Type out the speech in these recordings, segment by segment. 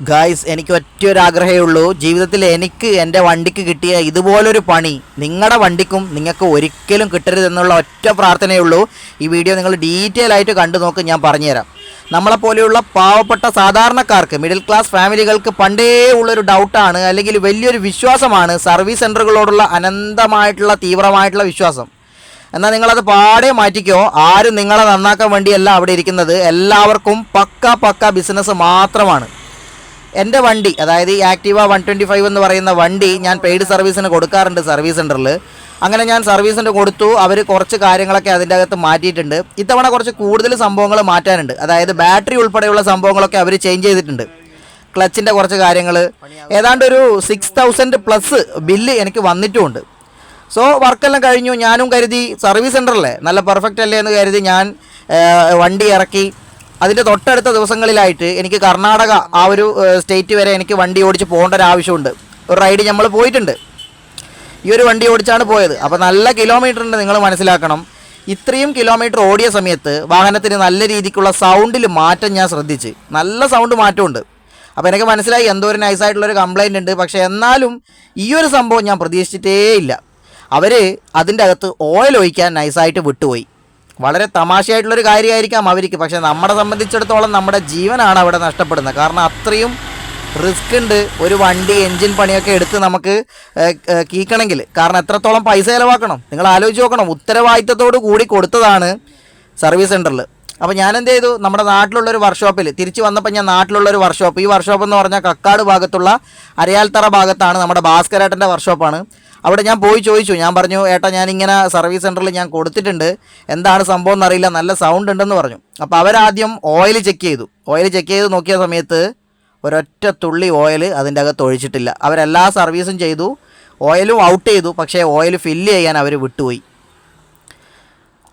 Guys, എനിക്ക് ഒറ്റൊരാഗ്രഹമേ ഉള്ളൂ. ജീവിതത്തിൽ എനിക്ക് എൻ്റെ വണ്ടിക്ക് കിട്ടിയ ഇതുപോലൊരു പണി നിങ്ങളുടെ വണ്ടിക്കും നിങ്ങൾക്ക് ഒരിക്കലും കിട്ടരുതെന്നുള്ള ഒറ്റ പ്രാർത്ഥനയേ ഉള്ളൂ. ഈ വീഡിയോ നിങ്ങൾ ഡീറ്റെയിൽ ആയിട്ട് കണ്ടു നോക്ക്, ഞാൻ പറഞ്ഞുതരാം. നമ്മളെപ്പോലെയുള്ള പാവപ്പെട്ട സാധാരണക്കാർക്ക്, മിഡിൽ ക്ലാസ് ഫാമിലികൾക്ക് പണ്ടേ ഉള്ളൊരു ഡൗട്ടാണ്, അല്ലെങ്കിൽ വലിയൊരു വിശ്വാസമാണ് സർവീസ് സെൻ്ററുകളോടുള്ള അനന്തമായിട്ടുള്ള തീവ്രമായിട്ടുള്ള വിശ്വാസം. എന്നാൽ നിങ്ങളത് പാടെ മാറ്റിക്കോ. ആരും നിങ്ങളെ നന്നാക്കാൻ വേണ്ടിയല്ല അവിടെ ഇരിക്കുന്നത്. എല്ലാവർക്കും പക്ക ബിസിനസ് മാത്രമാണ്. എൻ്റെ വണ്ടി, അതായത് ഈ ആക്റ്റീവ 125 എന്ന് പറയുന്ന വണ്ടി ഞാൻ പെയ്ഡ് സർവീസിന് കൊടുക്കാറുണ്ട് സർവീസ് സെൻറ്ററിൽ. അങ്ങനെ ഞാൻ സർവീസിന് കൊടുത്തു. അവർ കുറച്ച് കാര്യങ്ങളൊക്കെ അതിൻ്റെ അകത്ത് മാറ്റിയിട്ടുണ്ട്. ഇത്തവണ കുറച്ച് കൂടുതൽ സംഭവങ്ങൾ മാറ്റാനുണ്ട്. അതായത് ബാറ്ററി ഉൾപ്പെടെയുള്ള സംഭവങ്ങളൊക്കെ അവർ ചേഞ്ച് ചെയ്തിട്ടുണ്ട്. ക്ലച്ചിൻ്റെ കുറച്ച് കാര്യങ്ങൾ, ഏതാണ്ട് ഒരു 6000+ ബില്ല് എനിക്ക് വന്നിട്ടുമുണ്ട്. സോ വർക്കെല്ലാം കഴിഞ്ഞു. ഞാനും കരുതി സർവീസ് സെൻറ്ററല്ലേ, നല്ല പെർഫെക്റ്റ് അല്ലേ എന്ന് കരുതി ഞാൻ വണ്ടി ഇറക്കി. അതിൻ്റെ തൊട്ടടുത്ത ദിവസങ്ങളിലായിട്ട് എനിക്ക് കർണാടക ആ ഒരു സ്റ്റേറ്റ് വരെ എനിക്ക് വണ്ടി ഓടിച്ച് പോകേണ്ട ഒരു ആവശ്യമുണ്ട്. ഒരു റൈഡ് നമ്മൾ പോയിട്ടുണ്ട്. ഈ ഒരു വണ്ടി ഓടിച്ചാണ് പോയത്. അപ്പോൾ നല്ല കിലോമീറ്റർ ഉണ്ട്, നിങ്ങൾ മനസ്സിലാക്കണം. ഇത്രയും കിലോമീറ്റർ ഓടിയ സമയത്ത് വാഹനത്തിന് നല്ല രീതിക്കുള്ള സൗണ്ടിൽ മാറ്റം ഞാൻ ശ്രദ്ധിച്ച്. നല്ല സൗണ്ട് മാറ്റമുണ്ട്. അപ്പോൾ എനിക്ക് മനസ്സിലായി എന്തോ ഒരു നൈസായിട്ടുള്ളൊരു കംപ്ലയിൻ്റ് ഉണ്ട്. പക്ഷേ എന്നാലും ഈ ഒരു സംഭവം ഞാൻ പ്രതീക്ഷിച്ചിട്ടേ ഇല്ല. അവർ അതിൻ്റെ അകത്ത് ഓയിൽ ഒഴിക്കാൻ നൈസായിട്ട് വിട്ടുപോയി. വളരെ തമാശയായിട്ടുള്ളൊരു കാര്യമായിരിക്കാം അവർക്ക്, പക്ഷേ നമ്മളെ സംബന്ധിച്ചിടത്തോളം നമ്മുടെ ജീവനാണ് അവിടെ നഷ്ടപ്പെടുന്നത്. കാരണം അത്രയും റിസ്ക് ഉണ്ട് ഒരു വണ്ടി എൻജിൻ പണിയൊക്കെ എടുത്ത് നമുക്ക് കീക്കണമെങ്കിൽ. കാരണം എത്രത്തോളം പൈസ ചിലവാക്കണം നിങ്ങൾ ആലോചിച്ച് നോക്കണം. ഉത്തരവാദിത്തത്തോടു കൂടി കൊടുത്തതാണ് സർവീസ് സെൻറ്ററിൽ. അപ്പോൾ ഞാൻ എന്ത് ചെയ്തു, നമ്മുടെ നാട്ടിലുള്ളൊരു വർക്ക്ഷോപ്പിൽ തിരിച്ച് വന്നപ്പോൾ ഞാൻ നാട്ടിലുള്ളൊരു വർക്ക്ഷോപ്പ്, ഈ വർക്ക്ഷോപ്പ് എന്ന് പറഞ്ഞാൽ കക്കാട് ഭാഗത്തുള്ള അരയാൽത്തറ ഭാഗത്താണ്, നമ്മുടെ ഭാസ്കരേട്ടൻ്റെ വർക്ക്ഷോപ്പാണ്. അവിടെ ഞാൻ പോയി ചോദിച്ചു. ഞാൻ പറഞ്ഞു, ഏട്ടാ ഞാനിങ്ങനെ സർവീസ് സെൻറ്ററിൽ ഞാൻ കൊടുത്തിട്ടുണ്ട്, എന്താണ് സംഭവം എന്നറിയില്ല, നല്ല സൗണ്ട് ഉണ്ടെന്ന് പറഞ്ഞു. അപ്പോൾ അവരാദ്യം ഓയിൽ ചെക്ക് ചെയ്തു. ഓയിൽ ചെക്ക് ചെയ്ത് നോക്കിയ സമയത്ത് ഒരൊറ്റ തുള്ളി ഓയിൽ അതിൻ്റെ അകത്ത് ഒഴിച്ചിട്ടില്ല. അവരെല്ലാ സർവീസും ചെയ്തു, ഓയിലും ഔട്ട് ചെയ്തു, പക്ഷേ ഓയിൽ ഫില്ല് ചെയ്യാൻ അവർ വിട്ടുപോയി.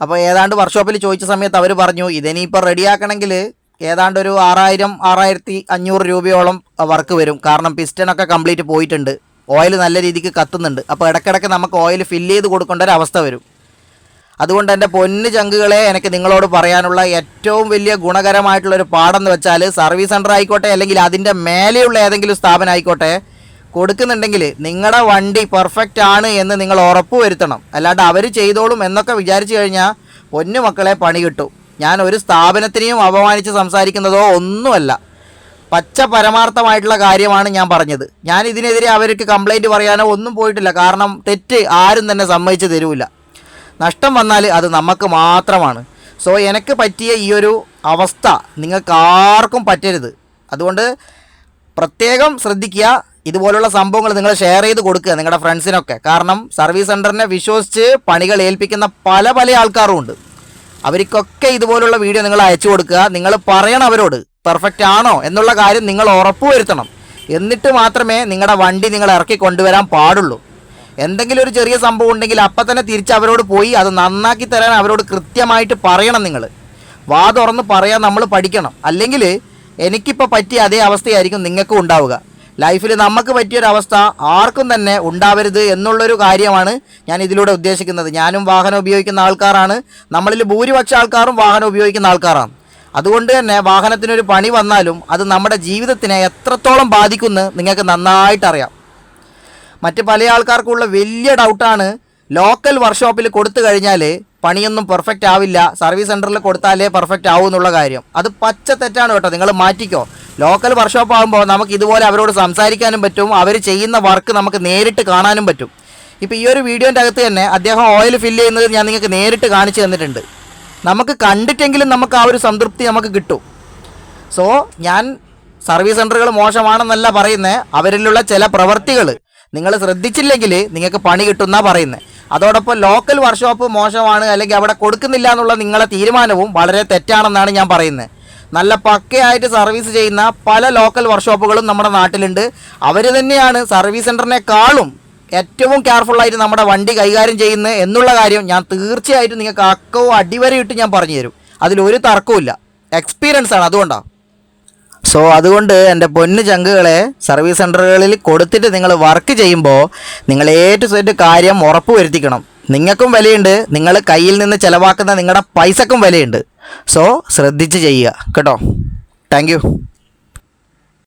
അപ്പോൾ ഏതാണ്ട് വർക്ക്ഷോപ്പിൽ ചോദിച്ച സമയത്ത് അവർ പറഞ്ഞു, ഇതിനിപ്പോൾ റെഡിയാക്കണമെങ്കിൽ ഏതാണ്ട് ഒരു 6500 രൂപയോളം വർക്ക് വരും. കാരണം പിസ്റ്റനൊക്കെ കംപ്ലീറ്റ് പോയിട്ടുണ്ട്, ഓയിൽ നല്ല രീതിക്ക് കത്തുന്നുണ്ട്. അപ്പോൾ ഇടയ്ക്കിടയ്ക്ക് നമുക്ക് ഓയിൽ ഫില്ല് ചെയ്ത് കൊടുക്കേണ്ട ഒരു അവസ്ഥ വരും. അതുകൊണ്ട് എൻ്റെ പൊന്ന് ചങ്കുകളെ, എനിക്ക് നിങ്ങളോട് പറയാനുള്ള ഏറ്റവും വലിയ ഗുണകരമായിട്ടുള്ളൊരു പാഠമെന്ന് വെച്ചാൽ, സർവീസ് സെൻറ്റർ ആയിക്കോട്ടെ അല്ലെങ്കിൽ അതിൻ്റെ മേലെയുള്ള ഏതെങ്കിലും സ്ഥാപനം ആയിക്കോട്ടെ, കൊടുക്കുന്നുണ്ടെങ്കിൽ നിങ്ങളുടെ വണ്ടി പെർഫെക്റ്റ് ആണ് എന്ന് നിങ്ങൾ ഉറപ്പ് വരുത്തണം. അല്ലാണ്ട് അവർ ചെയ്തോളും എന്നൊക്കെ വിചാരിച്ചു കഴിഞ്ഞാൽ പൊന്നു മക്കളെ പണി കിട്ടും. ഞാൻ ഒരു സ്ഥാപനത്തിനെയും അപമാനിച്ച് സംസാരിക്കുന്നതോ ഒന്നുമല്ല, പച്ച പരമാർത്ഥമായിട്ടുള്ള കാര്യമാണ് ഞാൻ പറഞ്ഞത്. ഞാൻ ഇതിനെതിരെ അവർക്ക് കംപ്ലൈൻറ്റ് പറയാനോ ഒന്നും പോയിട്ടില്ല. കാരണം തെറ്റ് ആരും തന്നെ സമ്മതിച്ച് തരൂല. നഷ്ടം വന്നാൽ അത് നമുക്ക് മാത്രമാണ്. സോ എനിക്ക് പറ്റിയ ഈ ഒരു അവസ്ഥ നിങ്ങൾക്ക് ആർക്കും പറ്റരുത്. അതുകൊണ്ട് പ്രത്യേകം ശ്രദ്ധിക്കുക. ഇതുപോലുള്ള സംഭവങ്ങൾ നിങ്ങൾ ഷെയർ ചെയ്ത് കൊടുക്കുക നിങ്ങളുടെ ഫ്രണ്ട്സിനൊക്കെ. കാരണം സർവീസ് സെൻറ്ററിനെ വിശ്വസിച്ച് പണികൾ ഏൽപ്പിക്കുന്ന പല ആൾക്കാരും ഉണ്ട്. അവർക്കൊക്കെ ഇതുപോലുള്ള വീഡിയോ നിങ്ങൾ അയച്ചു കൊടുക്കുക. നിങ്ങൾ പറയണം അവരോട് പെർഫെക്റ്റ് ആണോ എന്നുള്ള കാര്യം നിങ്ങൾ ഉറപ്പ് വരുത്തണം. എന്നിട്ട് മാത്രമേ നിങ്ങളുടെ വണ്ടി നിങ്ങൾ ഇറക്കി കൊണ്ടുവരാൻ പാടുള്ളൂ. എന്തെങ്കിലും ഒരു ചെറിയ സംഭവം ഉണ്ടെങ്കിൽ അപ്പം തന്നെ തിരിച്ച് അവരോട് പോയി അത് നന്നാക്കി തരാൻ അവരോട് കൃത്യമായിട്ട് പറയണം. നിങ്ങൾ വാ തുറന്ന് പറയാൻ നമ്മൾ പഠിക്കണം. അല്ലെങ്കിൽ എനിക്കിപ്പോൾ പറ്റിയ അതേ അവസ്ഥയായിരിക്കും നിങ്ങൾക്കും ഉണ്ടാവുക. ലൈഫിൽ നമുക്ക് പറ്റിയൊരവസ്ഥ ആർക്കും തന്നെ ഉണ്ടാവരുത് എന്നുള്ളൊരു കാര്യമാണ് ഞാൻ ഇതിലൂടെ ഉദ്ദേശിക്കുന്നത്. ഞാനും വാഹനം ഉപയോഗിക്കുന്ന ആൾക്കാരാണ്. നമ്മളിൽ ഭൂരിപക്ഷ ആൾക്കാരും വാഹനം ഉപയോഗിക്കുന്ന ആൾക്കാരാണ്. അതുകൊണ്ട് തന്നെ വാഹനത്തിനൊരു പണി വന്നാലും അത് നമ്മുടെ ജീവിതത്തിനെ എത്രത്തോളം ബാധിക്കുമെന്ന് നിങ്ങൾക്ക് നന്നായിട്ടറിയാം. മറ്റ് പല ആൾക്കാർക്കുള്ള വലിയ ഡൗട്ടാണ്, ലോക്കൽ വർക്ക്ഷോപ്പിൽ കൊടുത്തു കഴിഞ്ഞാൽ പണിയൊന്നും പെർഫെക്റ്റ് ആവില്ല, സർവീസ് സെൻറ്ററിൽ കൊടുത്താലേ പെർഫെക്റ്റ് ആവും എന്നുള്ള കാര്യം. അത് പച്ച തെറ്റാണ് കേട്ടോ. നിങ്ങൾ മാറ്റിക്കോ. ലോക്കൽ വർക്ക്ഷോപ്പ് ആകുമ്പോൾ നമുക്ക് ഇതുപോലെ അവരോട് സംസാരിക്കാനും പറ്റും, അവർ ചെയ്യുന്ന വർക്ക് നമുക്ക് നേരിട്ട് കാണാനും പറ്റും. ഇപ്പോൾ ഈ ഒരു വീഡിയോൻ്റെ അകത്ത് തന്നെ അദ്ദേഹം ഓയിൽ ഫില്ല് ചെയ്യുന്നത് ഞാൻ നിങ്ങൾക്ക് നേരിട്ട് കാണിച്ചു തന്നിട്ടുണ്ട്. നമുക്ക് കണ്ടിട്ടെങ്കിലും നമുക്ക് ആ ഒരു സംതൃപ്തി നമുക്ക് കിട്ടും. സോ ഞാൻ സർവീസ് സെൻറ്ററുകൾ മോശമാണെന്നല്ല പറയുന്നത്, അവരിലുള്ള ചില പ്രവൃത്തികൾ നിങ്ങൾ ശ്രദ്ധിച്ചില്ലെങ്കിൽ നിങ്ങൾക്ക് പണി കിട്ടുമെന്നാണ് പറയുന്നത്. അതോടൊപ്പം ലോക്കൽ വർക്ക്ഷോപ്പ് മോശമാണ് അല്ലെങ്കിൽ അവിടെ കൊടുക്കുന്നില്ല എന്നുള്ള നിങ്ങളുടെ തീരുമാനവും വളരെ തെറ്റാണെന്നാണ് ഞാൻ പറയുന്നത്. നല്ല പക്കയായിട്ട് സർവീസ് ചെയ്യുന്ന പല ലോക്കൽ വർക്ക്ഷോപ്പുകളും നമ്മുടെ നാട്ടിലുണ്ട്. അവർ തന്നെയാണ് സർവീസ് സെൻറ്ററിനേക്കാളും ഏറ്റവും കെയർഫുള്ളായിട്ട് നമ്മുടെ വണ്ടി കൈകാര്യം ചെയ്യുന്നത് എന്നുള്ള കാര്യം ഞാൻ തീർച്ചയായിട്ടും നിങ്ങൾക്ക് അക്കവും അടിവരയിട്ട് ഞാൻ പറഞ്ഞു തരും. അതിലൊരു തർക്കവുമില്ല. എക്സ്പീരിയൻസ് ആണ്, അതുകൊണ്ടാണ്. സോ അതുകൊണ്ട് എൻ്റെ പൊന്നു ചങ്കുകളെ, സർവീസ് സെൻറ്ററുകളിൽ കൊടുത്തിട്ട് നിങ്ങൾ വർക്ക് ചെയ്യുമ്പോൾ നിങ്ങൾ A to Z കാര്യം ഉറപ്പ് വരുത്തിക്കണം. നിങ്ങൾക്കും വിലയുണ്ട്, നിങ്ങൾ കയ്യിൽ നിന്ന് ചിലവാക്കുന്ന നിങ്ങളുടെ പൈസക്കും വിലയുണ്ട്. സോ ശ്രദ്ധിച്ച് ചെയ്യുക കേട്ടോ. Thank you.